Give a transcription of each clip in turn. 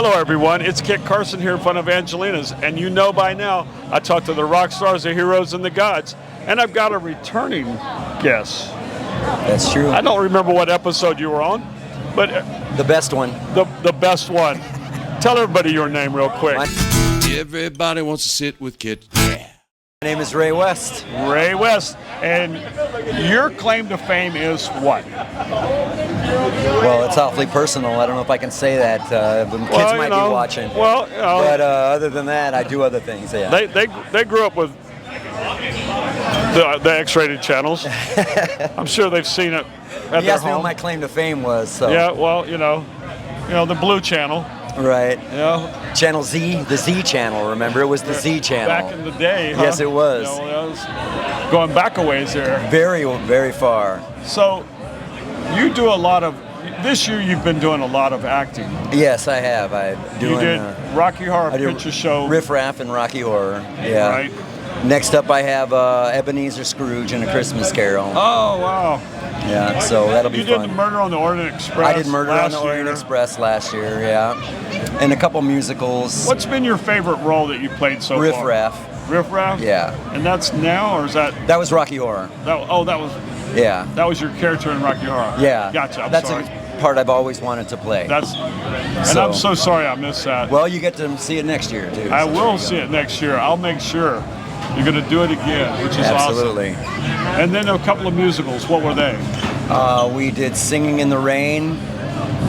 Hello everyone, it's Kit Carson here in front of Angelina's, and you know by now I talk to the rock stars, the heroes, and the gods, and I've got a returning guest. That's true. I don't remember what episode you were on, but The best one. the best one. Tell everybody your name real quick. Everybody wants to sit with Kit. My name is Ray West. Ray West, and your claim to fame is what? Well, it's awfully personal. I don't know if I can say that. The kids might be watching. Well, But other than that, I do other things. Yeah. They grew up with the X-rated channels. I'm sure they've seen it at You their asked me home. what my claim to fame was. So. Yeah, well, you know, the Blue Channel. Right. You know, Channel Z, the Z channel. Remember, it was the Z channel. back in the day. Huh? Yes, it was. You know, that was going back a ways there. Very, very far. So, you do a lot of. This year, you've been doing a lot of acting. Yes, I have. I'm doing. You did Rocky Horror I do Picture Show. Riff Raff and Rocky Horror. Yeah. Right. Next up, I have Ebenezer Scrooge and A Christmas Carol. Oh wow! Yeah, so that'll be You fun. did Murder on the Orient Express. I did Murder on the last Orient year. Express last year, yeah. And a couple musicals. What's been your favorite role that you played so Riff far? Raff. Riff Raff. Yeah. And that's now, or is that? That was Rocky Horror. That was Yeah. your character in Rocky Horror. Yeah. Gotcha. I'm That's sorry. a part I've always wanted to play. And I'm so sorry I missed that. Well, you get to see it next year, too. I so there will you see go. it next year. I'll make sure you're going to do it again, which is Absolutely. awesome. And then a couple of musicals. What were they? We did Singing in the Rain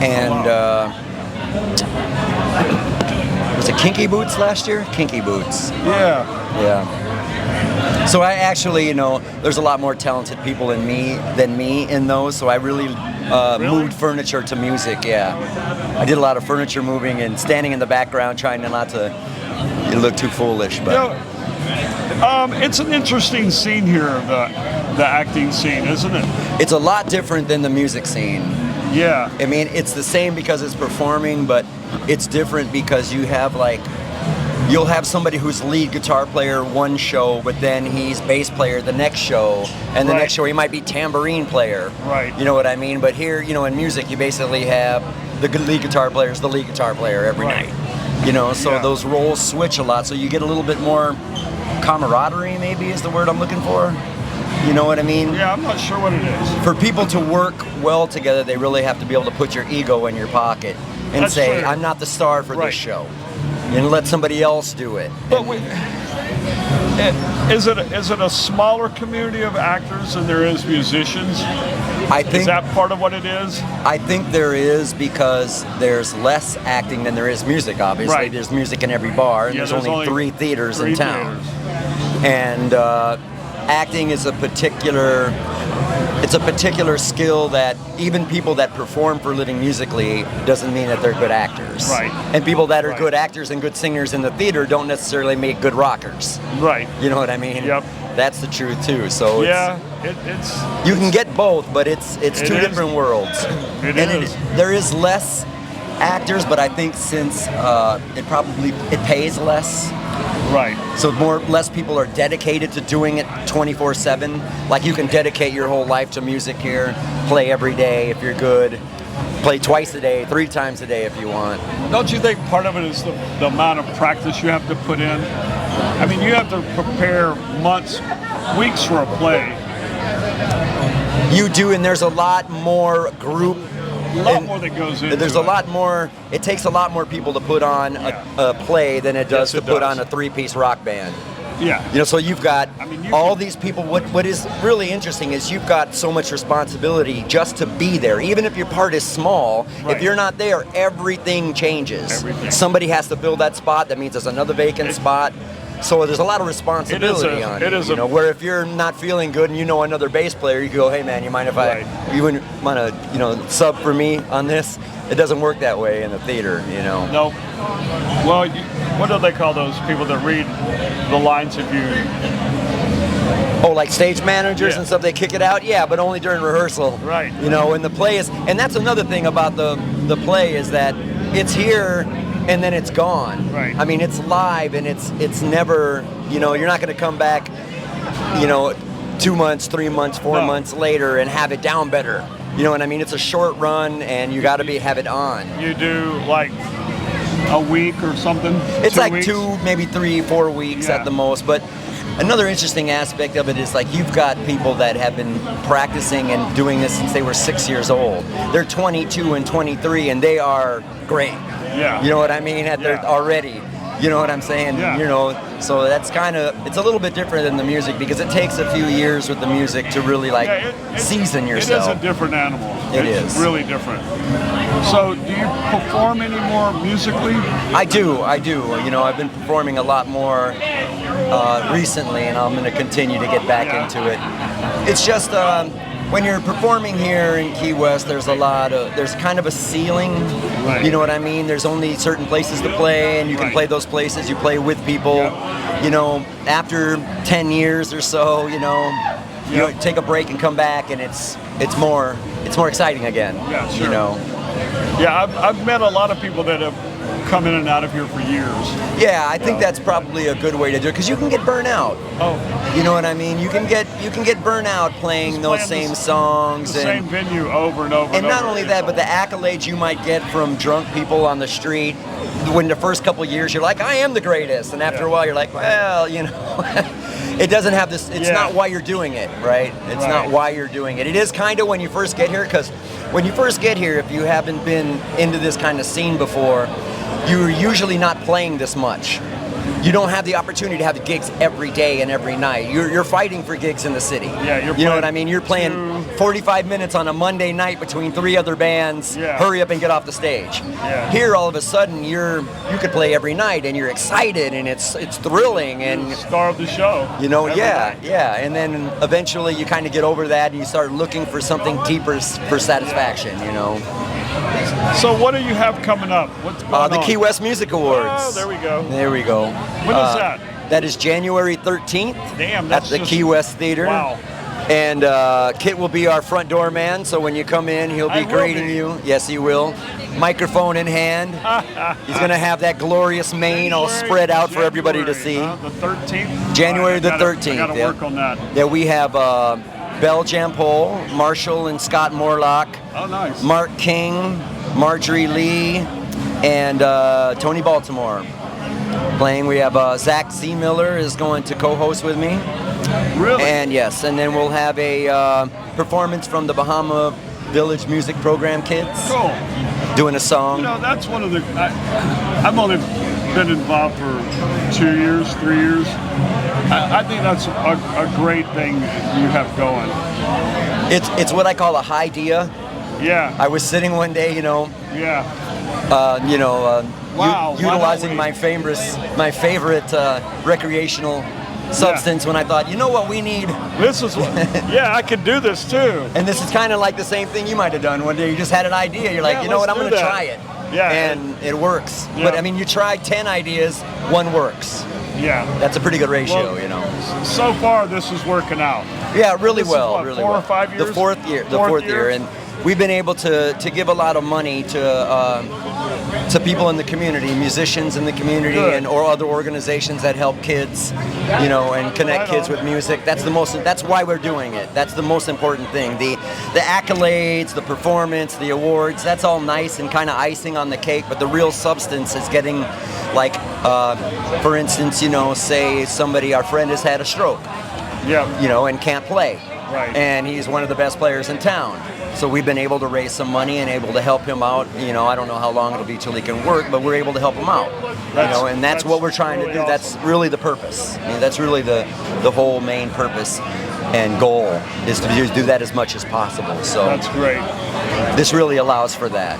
and was it Kinky Boots last year? Kinky Boots. Yeah. Yeah. So I actually, there's a lot more talented people than me in those. So I really moved furniture to music. Yeah, I did a lot of furniture moving and standing in the background, trying not to look too foolish. But It's an interesting scene here, the acting scene, isn't it? it's a lot different than the music scene. Yeah. I mean, it's the same because it's performing, but it's different because you'll have somebody who's lead guitar player one show, but then he's bass player the next show, and the Right. next show he might be tambourine player. Right. You know what I mean? But here, in music, you basically have the lead guitar player is the lead guitar player every Right. night. So Yeah. those roles switch a lot, so you get a little bit more camaraderie, maybe is the word I'm looking for. You know what I mean? Yeah, I'm not sure what it is. For people to work well together, they really have to be able to put your ego in your pocket and That's say, true. I'm not the star for Right. this show. And let somebody else do it. But is it a smaller community of actors than there is musicians? I Is think that part of what it is? I think there is because there's less acting than there is music, obviously. Right. There's music in every bar, and Yeah, there's only 3 theaters in town. And acting is a particular skill that even people that perform for a living musically doesn't mean that they're good actors. Right. And people that are Right. good actors and good singers in the theater don't necessarily make good rockers. Right. You know what I mean? Yep. That's the truth too. So Yeah, it's you can get both, but it's It two is. different worlds. It and is. There is less actors, but I think since it pays less, right. so less people are dedicated to doing it 24/7. Like you can dedicate your whole life to music here, play every day if you're good, play twice a day, 3 times a day if you want. Don't you think part of it is the amount of practice you have to put in? I mean, you have to prepare months, weeks for a play. You do, and there's a lot more group. A lot more that goes into There's it. a lot more. It takes a lot more people to put on a play than it does Yes, to it put does. on a 3-piece rock band. Yeah. So you've got I mean, all these people. What is really interesting is you've got so much responsibility just to be there. Even if your part is small, Right. if you're not there, everything changes. Everything. Somebody has to fill that spot. That means there's another vacant spot. So there's a lot of responsibility on it you. is You know, where if you're not feeling good and you know another bass player, you can go, "Hey man, you mind if Right. you wouldn't want to sub for me on this?" It doesn't work that way in the theater. No. Well, what do they call those people that read the lines if you? Oh, like stage managers Yeah. and stuff, they kick it out? Yeah, but only during rehearsal. Right. And the play is, and that's another thing about the play is that it's here and then it's gone. Right. I mean, it's live and it's never, you're not going to come back, 2 months, 3 months, 4 No. months later and have it down better. You know what I mean? It's a short run and you got to have it on. You do like a week or something? It's 2 like weeks? 2, maybe 3, 4 weeks at the most. But another interesting aspect of it is like you've got people that have been practicing and doing this since they were 6 years old. They're 22 and 23, and they are great. Yeah. You know what I mean? They're already. You know what I'm saying? Yeah. You know, so that's kind of, it's a little bit different than the music because it takes a few years with the music to really like season yourself. It is a different animal. It's really different. So, do you perform any more musically? I do. You know, I've been performing a lot more recently, and I'm going to continue to get back into it. It's just when you're performing here in Key West, there's kind of a ceiling. Right. You know what I mean? There's only certain places to play, and you can play those places. You play with people. You know, after 10 years or so, you know, you take a break and come back, and it's more exciting again. Yeah, sure. You know. Yeah, I've met a lot of people that have come in and out of here for years. Yeah, I think that's probably a good way to do it because you can get burnt out. Oh, you know what I mean? You can get burnt out playing those same songs the same venue over and over. And not only that, but the accolades you might get from drunk people on the street. When the first couple of years you're like, I am the greatest, and after a while you're like, well, you know, it doesn't have this. It's not why you're doing it, right? It's not why you're doing it. It is kind of when you first get here, because when you first get here, if you haven't been into this kind of scene before, you're usually not playing this much. You don't have the opportunity to have gigs every day and every night. You're fighting for gigs in the city. Yeah, you know what I mean? You're playing 45 minutes on a Monday night between 3 other bands. Yeah. Hurry up and get off the stage. Yeah. Here, all of a sudden, you could play every night, and you're excited, and it's thrilling, and star of the show. you know, and then eventually you kind of get over that, and you start looking for something deeper for satisfaction. You know. So what do you have coming up? What's going The on? Key West Music Awards. Oh, there we go. There we go. When is that? That is January 13th. Damn, at that's the just- Key West Theater. Wow. And Kit will be our front door man, so when you come in, he'll be greeting you. Yes, he will. Microphone in hand. He's going to have that glorious mane all spread out for everybody to see. The 13th? January the 13th. I got to work on that. Yeah, we have Belle Jampol, Marshall and Scott Morlock, Oh, nice. Mark King, Marjorie Lee, and Tony Baltimore playing. We have Zach C. Miller is going to co-host with me. Really? And yes, and then we'll have a performance from the Bahama Village Music Program kids Cool. doing a song. You know, that's one of the. I've only been involved for 2 years, 3 years. I think that's a great thing you have going. It's what I call a high idea. Yeah. I was sitting one day, Yeah. Wow, utilizing my favorite recreational substance when I thought, you know what we need? This is what. Yeah, I could do this too. And this is kind of like the same thing you might have done one day. You just had an idea. You're like, Yeah, you know what? let's I'm do going to that. try it. Yeah. And it works. Yeah. But I mean, you try 10 ideas, one works. Yeah. That's a pretty good ratio, Well, So far, this is working out. Yeah, really This is well. what, really 4 or well. 5 years? The fourth year. Fourth year? And we've been able to give a lot of money to people in the community, musicians in the community, Good. or other organizations that help kids, and connect Right kids on. with music. That's why we're doing it. That's the most important thing. The accolades, the performance, the awards, that's all nice and kind of icing on the cake, but the real substance is getting, like, for instance, say our friend has had a stroke, Yeah. and can't play. Right. And he's one of the best players in town. So we've been able to raise some money and able to help him out. I don't know how long it'll be till he can work, but we're able to help him out. And that's what we're trying to really do. awesome. That's really the purpose. That's really the whole main purpose and goal is to do that as much as possible. So That's great. this really allows for that.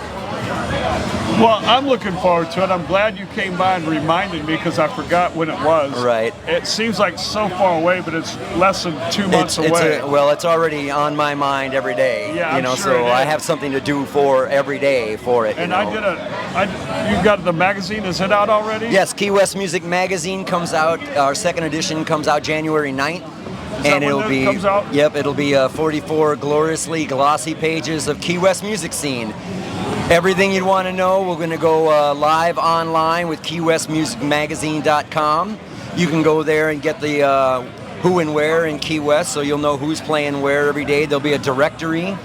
Well, I'm looking forward to it. I'm glad you came by and reminded me because I forgot when it was. Right. It seems like so far away, but it's less than 2 months away. It's already on my mind every day. Yeah, I'm sure so it I is. have something to do for every day for it. And you got the magazine, is it out already? Yes, Key West Music Magazine comes out. Our second edition comes out January 9th. that And when it'll that be, comes out? Yep, it'll be 44 gloriously glossy pages of Key West music scene. Everything you'd want to know, we're going to go live online with KeyWestMusicMagazine.com. You can go there and get the who and where in Key West, so you'll know who's playing where every day. There'll be a directory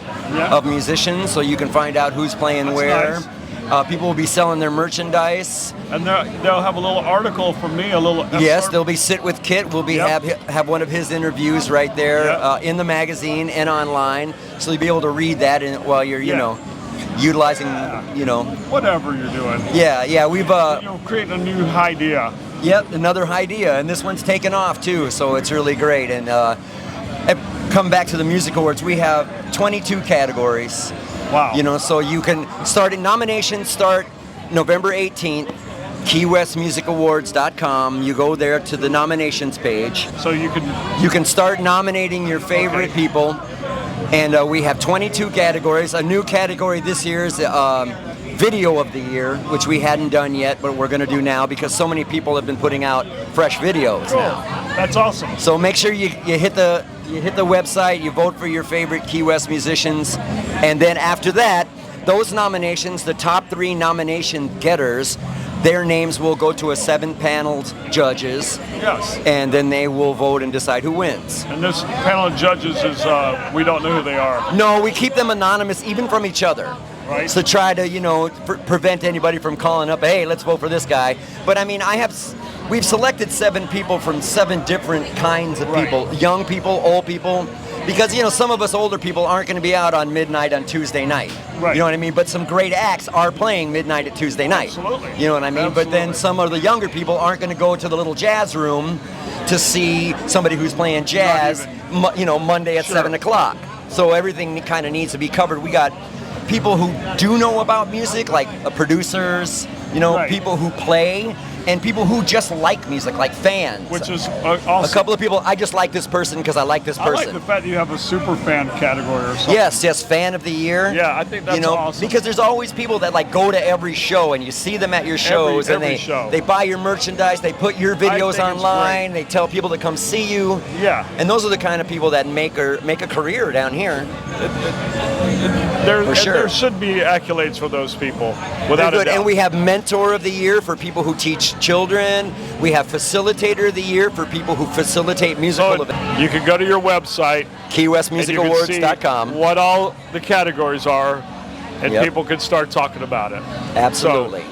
of musicians, so you can find out who's playing That's where. nice. People will be selling their merchandise. And they'll have a little article from me, a little excerpt. Yes, they'll be Sit with Kit. We'll be have one of his interviews right there in the magazine and online, so you'll be able to read that while you're utilizing whatever you're doing. Yeah. We've creating a new idea. Yep, another idea, and this one's taken off too, so it's really great. And come back to the music awards, we have 22 categories. Wow. So you can nominations start November 18th. KeyWestMusicAwards.com. You go there to the nominations page. So you can start nominating your favorite people, and we have 22 categories. A new category this year is Video of the Year, which we hadn't done yet, but we're going to do now because so many people have been putting out fresh videos now. That's awesome. So make sure you hit the website, you vote for your favorite Key West musicians, and then after that, those nominations, the top 3 nomination getters, their names will go to a 7-paneled judges. Yes. And then they will vote and decide who wins. And this panel of judges is, we don't know who they are. No, we keep them anonymous, even from each other. Right. So try to, prevent anybody from calling up, hey, let's vote for this guy. But I mean, we've selected 7 people from 7 different kinds of people, young people, old people. Because, some of us older people aren't going to be out on midnight on Tuesday night. Right. You know what I mean? But some great acts are playing midnight at Tuesday night. Absolutely. You know what I mean? Absolutely. But then some of the younger people aren't going to go to the little jazz room to see somebody who's playing jazz, Monday at 7 o'clock. So everything kind of needs to be covered. We got people who do know about music, like producers, people who play, and people who just like music, like fans. Which is awesome. A couple of people, I just like this person because I like this person. I like the fact that you have a super fan category or something. Yes, fan of the year. Yeah, I think that's awesome. Because there's always people that go to every show, and you see them at your shows, and they buy your merchandise, they put your videos online, they tell people to come see you. Yeah. And those are the kind of people that make a career down here. There should be accolades for those people, without a doubt. And we have Mentor of the Year for people who teach children. We have Facilitator of the Year for people who facilitate musical events. You can go to your website, KeyWestMusicAwards.com. what all the categories are, and people can start talking about it. Absolutely.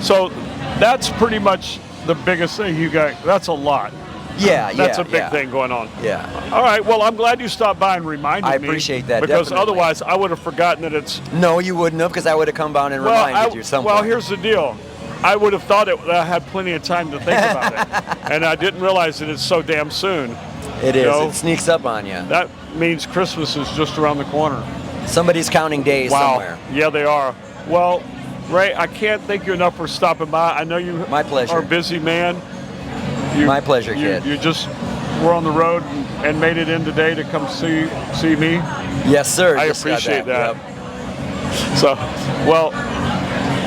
So that's pretty much the biggest thing you got. That's a lot. That's a big thing going on. Yeah. All right. Well, I'm glad you stopped by and reminded me. I appreciate that. Because definitely. Otherwise, I would have forgotten that it's. No, you wouldn't have, because I would have come down and reminded you something. Well, here's the deal. I would have thought I had plenty of time to think about it, and I didn't realize that it's so damn soon. It is. It sneaks up on you. That means Christmas is just around the corner. Somebody's counting days somewhere. Yeah, they are. Well, Ray, I can't thank you enough for stopping by. I know you My pleasure. are a busy man. My pleasure, kid. You just were on the road and made it in today to come see me. Yes, sir. I appreciate that. Yep. So, well,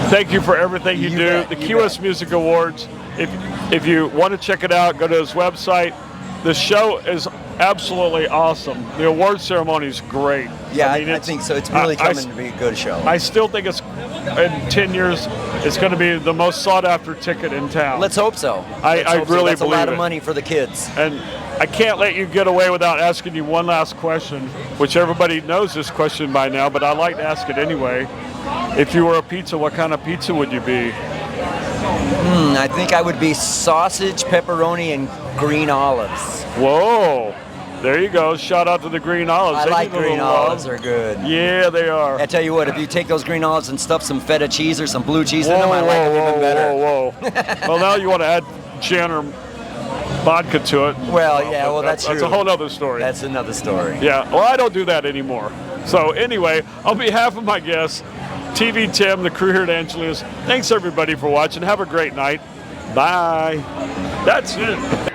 thank you for everything you do. The Key West Music Awards. If you want to check it out, go to his website. The show is absolutely awesome. The award ceremony is great. Yeah, I think so. It's really coming to be a good show. I still think in 10 years, it's going to be the most sought-after ticket in town. Let's hope so. I really believe That's a lot of money for the kids. And I can't let you get away without asking you one last question, which everybody knows this question by now, but I like to ask it anyway. If you were a pizza, what kind of pizza would you be? I think I would be sausage, pepperoni, and green olives. Whoa. There you go. Shout out to the green olives. I like green olives. They're good. Yeah, they are. I tell you what, if you take those green olives and stuff some feta cheese or some blue cheese in them, I like them even better. Whoa. Well, now you want to add gin or vodka to it. Well, yeah, that's true. That's a whole other story. That's another story. Yeah. Well, I don't do that anymore. So anyway, on behalf of my guests, TV Tim, the crew here at Angelina's, thanks everybody for watching. Have a great night. Bye. That's it.